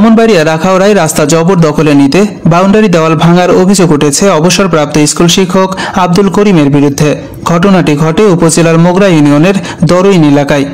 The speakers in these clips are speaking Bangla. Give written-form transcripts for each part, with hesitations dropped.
ব্রাহ্মণবাড়িয়ার আখাউড়ায় রাস্তা জবরদখলে নিতে বাউন্ডারি দেওয়াল ভাঙার অভিযোগ উঠেছে অবসরপ্রাপ্ত স্কুল শিক্ষক আব্দুল করিমের বিরুদ্ধে। ঘটনাটি ঘটে উপজেলার মোগরা ইউনিয়নের দরইন এলাকায়।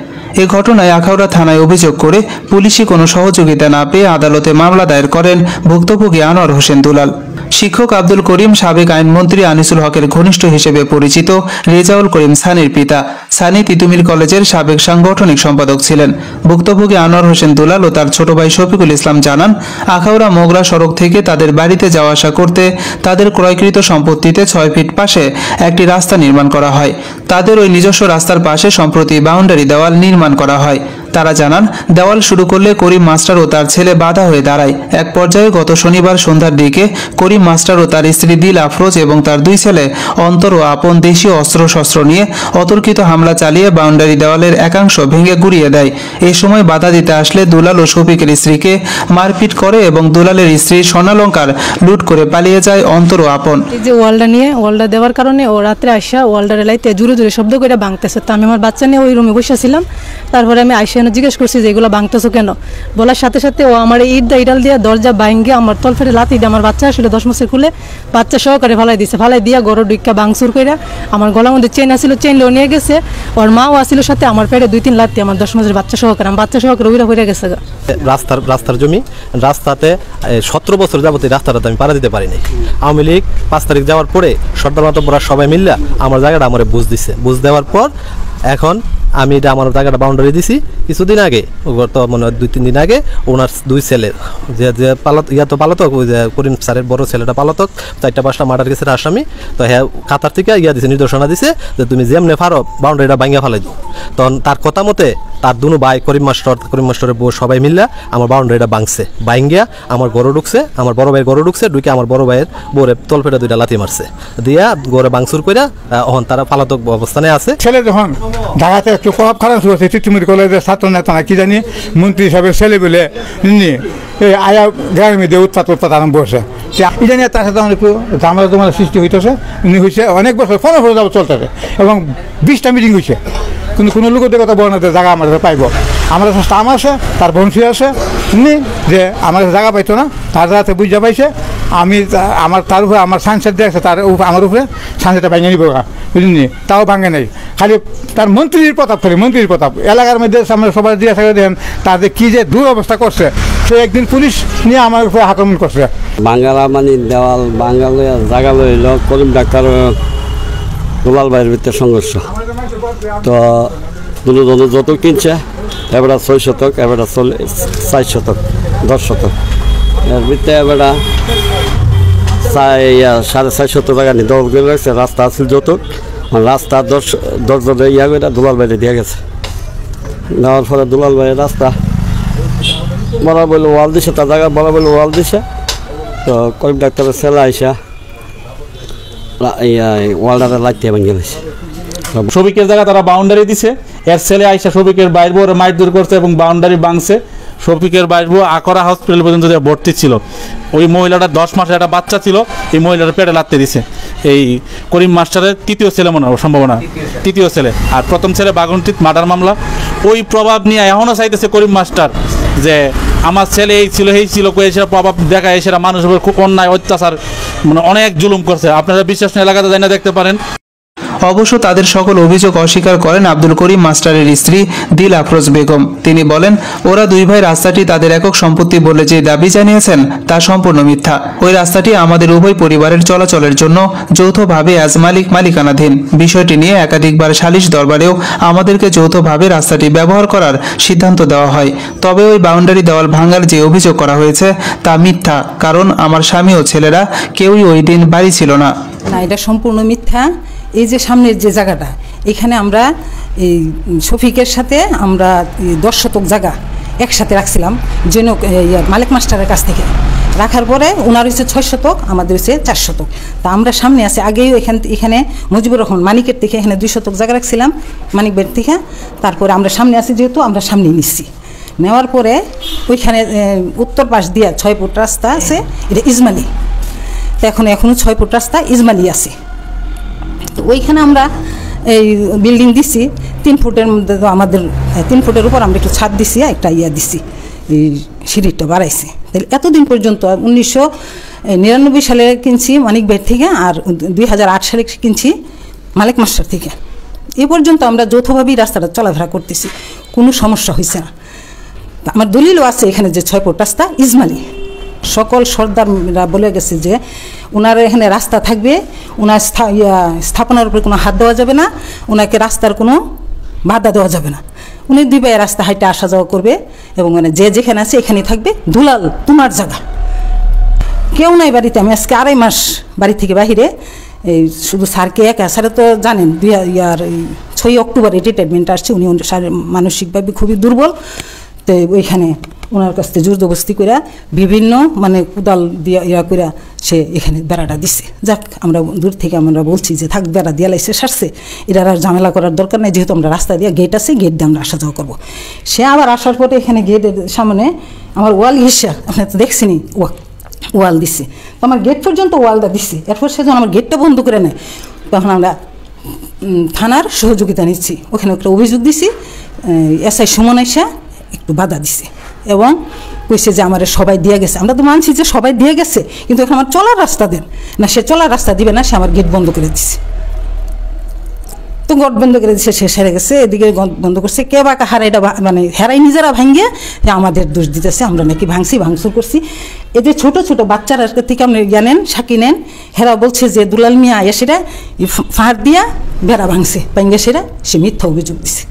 এ ঘটনায় আখাউড়া থানায় অভিযোগ করে পুলিশি কোনো সহযোগিতা না পেয়ে আদালতে মামলা দায়ের করেন ভুক্তভোগী আনোয়ার হোসেন দুলাল। শিক্ষক আব্দুল করিম সাবেক আইনমন্ত্রী আনিসুল হকের ঘনিষ্ঠ হিসেবে পরিচিত রেজাউল করিম সানির পিতা। সানি তিতুমির কলেজের সাবেক সাংগঠনিক সম্পাদক ছিলেন। ভুক্তভোগী আনোয়ার হোসেন দুলাল ও তার ছোট ভাই শফিকুল ইসলাম জানান, আখাউড়া মোগরা সড়ক থেকে তাদের বাড়িতে যাওয়া আসা করতে তাদের ক্রয়কৃত সম্পত্তিতে 6 ফিট পাশে একটি রাস্তা নির্মাণ করা হয়। তাদের ওই নিজস্ব রাস্তার পাশে সম্প্রতি বাউন্ডারি দেওয়াল নির্মাণ করা হয়। তারা জানান, দেওয়াল শুরু করলে করিম মাস্টার ও তার ছেলে বাধা হয়ে দাঁড়ায়। এক পর্যায়ে গত শনিবার সন্ধ্যার দিকে করিম মাস্টার ও তার স্ত্রী দিল আফরোজ এবং তার 2 ছেলে অন্তর ও আপন দেশীয় অস্ত্রশস্ত্র নিয়ে অতর্কিত হামলা চালিয়ে বাউন্ডারি দেওয়ালের একাংশ ভেঙে গুড়িয়ে দেয়। এই সময় বাধা দিতে আসলে দুলাল ও শফিকের স্ত্রীকে মারপিট করে এবং দুলালের স্ত্রী স্বর্ণালঙ্কার লুট করে পালিয়ে যায় অন্তর ও আপন। এই যে ওয়ালটা দেওয়ার কারণে ও রাত্রে আইসা ওয়ালটার লাইতে জোরে জোরে শব্দ করে ভাঙতেছে। তো আমি আমার বাচ্চা নিয়ে ওই রুমে বসেছিলাম। তারপরে আমি আইসা জিজ্ঞেস করছি যে এগুলো ভাঙতেছো কেন। বলার সাথে সাথে ও আমার ইডাল দিয়ে দরজা ভাঙে আমার তলফেটে লাথি দিয়ে আমার বাচ্চা আসলে 10 মাসের খুলে বাচ্চা সহকারে ফালাই দিছে। ফালাই দিয়া গরু ডুইকা ভাঙচুর করে আমার গলার মধ্যে চেন আসছিল, চেন লো নিয়ে গেছে। ওর মাও আসছিল সাথে, আমার পেটে 2-3 লাথি আমার 10 মাসের বাচ্চা সহকারে। আমার বাচ্চা সহকারে উইরা হয়ে গেছে। রাস্তার জমি রাস্তাতে 17 বছর যাবত রাস্তাটাতে আমি পাড়া দিতে পারিনি। আওয়ামী লীগ 5 তারিখ যাওয়ার পরে সর্দার মাতব্বরা সবাই মিললে আমার জায়গাটা আমার বুঝ দিছে। বুঝ দেওয়ার পর এখন আমি এটা আমার জায়গাটা বাউন্ডারি দিছি কিছুদিন আগে, তো মনে হয় 2-3 দিন আগে ওনার 2 ছেলে যে পালাতক ওই যে করিম স্যারের বড় ছেলেটা পালাতক, 4-5টা মার্ডার কেসের আসামি। তো হ্যাঁ কাতার থেকে দিছে নির্দেশনা দিছে যে তুমি যেমনে পারো বাউন্ডারিটা ভাঙিয়া ফেলাই দিও। তখন তার কথা মতে তার 2 ভাই করিম মাস্টারের বউ সবাই মিললে আমার বাউন্ডারিটা ভাঙছে। ভাঙিয়া আমার গরু ঢুকছে, আমার বড় ভাইয়ের গরু ঢুকছে, ঢুকে আমার বড় ভাইয়ের বউরে তলপেটা 2টা লাথি মারছে। দিয়া গড়ে ভাঙচুর করে এখন তারা পালাতক অবস্থানে আছে। ছেলে যখন ঢাকাতে একটু প্রভাব খারাপ হচ্ছে, তিতুমির কলেজের ছাত্র নেতা না কি জানি মন্ত্রী সাহেবের ছেলে বলে এই আয়া গ্রামের মধ্যে উৎপাত আরম্ভ হয়েছে। এটা নিয়ে তার সাথে একটু ঝামেলা সৃষ্টি হইতেছে। হয়েছে অনেক বছর 15 বছর যাবত চলতেছে এবং 20টা মিটিং হয়েছে, কিন্তু কোনো লোকের কথা বর্ণাতে জায়গা আমার পাইব। আমার কাছে স্টাম আছে, তার বংশী আছে, যে আমার কাছে জায়গা পাইতো না, তার রাতে বুঝা পাইছে। আমি আমার তার উপরে আমার সানসেট দেখছে, তার আমার উপরে সানসেটটা ভাঙে নিব, বুঝলি, তাও ভাঙে নেই। খালি তার মন্ত্রীর প্রতাপ, খালি মন্ত্রীর প্রতাপ। এলাকার মধ্যে আমরা সবাই দিয়ে থাকে দেখেন তাদের কী যে দুরবস্থা করছে। সে একদিন পুলিশ নিয়ে আমার উপরে আক্রমণ করছে। বাঙ্গালা মানে দেওয়াল বাঙ্গালে জায়গা লইল করিম ডাক্তার দুলাল ভাইয়ের ভিতরে সংঘর্ষ। তো দুজন যত কিনছে এবারে 6 শতক, এবারে 4 শতক, 10 শতক, এর ভিতরে এবারে 4.5 শতক টাকা নিয়ে দল করে রাখছে। রাস্তা আছে যতক, রাস্তা 10 জনের করে দুলাল ভাইরে দিয়ে গেছে। নেওয়ার পরে দুলাল ভাইয়ের রাস্তা বলা বললো ওয়াল দিছে, তার জায়গা বলা বললো ওয়াল দিছে। তো করিম ডাক্তারের ছেলে আইসা ওয়ালটাতে লাইতে ভেঙে গেছে। শফিকের জায়গা তারা বাউন্ডারি দিছে, এর ছেলে আইসা শফিকের বাইর বউ মারধর করছে এবং বাউন্ডারি ভাঙছে। শফিকের বাইর বউ আকরা হসপিটাল পর্যন্ত ভর্তি ছিল। ওই মহিলাটা 10 মাসের একটা বাচ্চা ছিল, এই মহিলাটা পেটে লাথি দিছে। এই করিম মাস্টারের 3য় ছেলে মনে হয় সম্ভাবনা, 3য় ছেলে। আর প্রথম ছেলে বাগুনটিত মার্ডার মামলা। ওই প্রভাব নিয়ে এখনও চাইতেছে করিম মাস্টার যে আমার ছেলে এই ছিল এই ছিল, সেটা প্রভাব দেখায়, সেটা মানুষের উপর খুব অন্যায় অত্যাচার, মানে অনেক জুলুম করছে। আপনারা বিশ্বাস এলাকাতে যাই না দেখতে পারেন। অবশ্য তাদের সকল অভিযোগ অস্বীকার করেন আব্দুল করিম মাস্টারের স্ত্রী দিল আফরোজ বেগম। তিনি বলেন, ওরা 2 ভাই রাস্তাটি তাদের একক সম্পত্তি বলে যে দাবি জানিয়েছেন তা সম্পূর্ণ মিথ্যা। ওই রাস্তাটি আমাদের উভয় পরিবারের চলাচলের জন্য যৌথভাবে মালিকানাধীন। বিষয়টি নিয়ে একাধিকবার সালিশ দরবারেও আমাদেরকে যৌথভাবে রাস্তাটি ব্যবহার করার সিদ্ধান্ত দেওয়া হয়। তবে ওই বাউন্ডারি দেওয়াল ভাঙার যে অভিযোগ করা হয়েছে তা মিথ্যা, কারণ আমার স্বামী ও ছেলেরা কেউই ওই দিন বাড়ি ছিল না। এটা সম্পূর্ণ মিথ্যা। এই যে সামনের যে জায়গাটা, এখানে আমরা এই শফিকের সাথে আমরা 10 শতক জায়গা একসাথে রাখছিলাম যেন মালিক মাস্টারের কাছ থেকে। রাখার পরে ওনার হচ্ছে 6 শতক, আমাদের হচ্ছে 4 শতক। তা আমরা সামনে আছি, আগেই এখানে মুজিবুর রহমান মানিকের থেকে এখানে 2 শতক জায়গা রাখছিলাম মানিক বের থেকে। তারপরে আমরা সামনে আছি, যেহেতু আমরা সামনেই নিচ্ছি। নেওয়ার পরে ওইখানে উত্তর পাশ দিয়ে 6 ফুট রাস্তা আছে, এটা ইজমালি। তো এখনও 6 ফুট রাস্তা ইজমালি আছে। তো ওইখানে আমরা এই বিল্ডিং দিছি 3 ফুটের মধ্যে। তো আমাদের 3 ফুটের উপর আমরা একটু ছাদ দিছি, একটা দিছি। এই সিঁড়িটা বাড়াইছে। তাহলে এতদিন পর্যন্ত 1999 সালে কিনছি মানিক ভাইয়ের থেকে, আর 2008 সালে কিনছি মালিক মাস্টার থেকে। এ পর্যন্ত আমরা যৌথভাবেই রাস্তাটা চলাফেরা করতেছি, কোনো সমস্যা হয়েছে না। আমার দলিলও আছে এখানে যে 6 ফুট রাস্তা ইজমালি, সকল সর্দাররা বলে গেছে যে ওনার এখানে রাস্তা থাকবে, ওনার স্থাপনার উপরে কোনো হাত দেওয়া যাবে না, ওনাকে রাস্তার কোনো বাধা দেওয়া যাবে না। উনি 2 ভাইয়ের রাস্তা হাইটে আসা যাওয়া করবে এবং মানে যে যেখানে আছে এখানেই থাকবে। দুলাল তোমার জায়গা, কেউ নাই বাড়িতে। আমি আজকে 2.5 মাস বাড়ি থেকে বাহিরে, এই শুধু স্যারকে একা, স্যারে তো জানেন 6 অক্টোবরে রিটায়ারমেন্ট আসছে। উনি মানসিকভাবে খুবই দুর্বল, তো ওইখানে ওনার কাছ থেকে জোরজবস্তি করে বিভিন্ন মানে কোদাল দিয়া করে সে এখানে বেড়াটা দিছে। যাক, আমরা দূর থেকে আমরা বলছি যে থাক, বেড়া দিয়ে লাইছে সারছে, এটা আর ঝামেলা করার দরকার নেই, যেহেতু আমরা রাস্তা দিয়ে গেট আছে, গেট দিয়ে আমরা আসা যাওয়া করবো। সে আবার আসার পরে এখানে গেটের সামনে আমার ওয়াল হিসা, আপনি তো দেখছেনি, ওয়াল দিছে, তো আমার গেট পর্যন্ত ওয়ালটা দিচ্ছে। এরপর সে যখন আমার গেটটা বন্ধ করে নেয়, তখন আমরা থানার সহযোগিতা নিচ্ছি, ওখানে একটা অভিযোগ দিছি। এসআই সুমন আইসা একটু বাধা দিছে এবং কইছে যে আমার সবাই দিয়ে গেছে। আমরা তো মানছি যে সবাই দিয়ে গেছে, কিন্তু এখন আমার চলার রাস্তা দেন না, সে চলার রাস্তা দিবে না, সে আমার গেট বন্ধ করে দিছে। তো গেট বন্ধ করে দিছে, সে সেরে গেছে, এদিকে বন্ধ করছে। কে বা কাহারা এটা মানে হেরাই নিজেরা ভাঙ্গে আমাদের দোষ দিতেছে, আমরা নাকি ভাঙচুর করছি। এই যে ছোটো ছোটো বাচ্চারা থেকে আপনি জানেন, সাকি নেন, হেরা বলছে যে দুলাল মিয়া এসেরা ফাঁড় দিয়া বেড়া ভাঙছে, ভাঙ্গে সেরা, সে মিথ্যা অভিযোগ দিছে।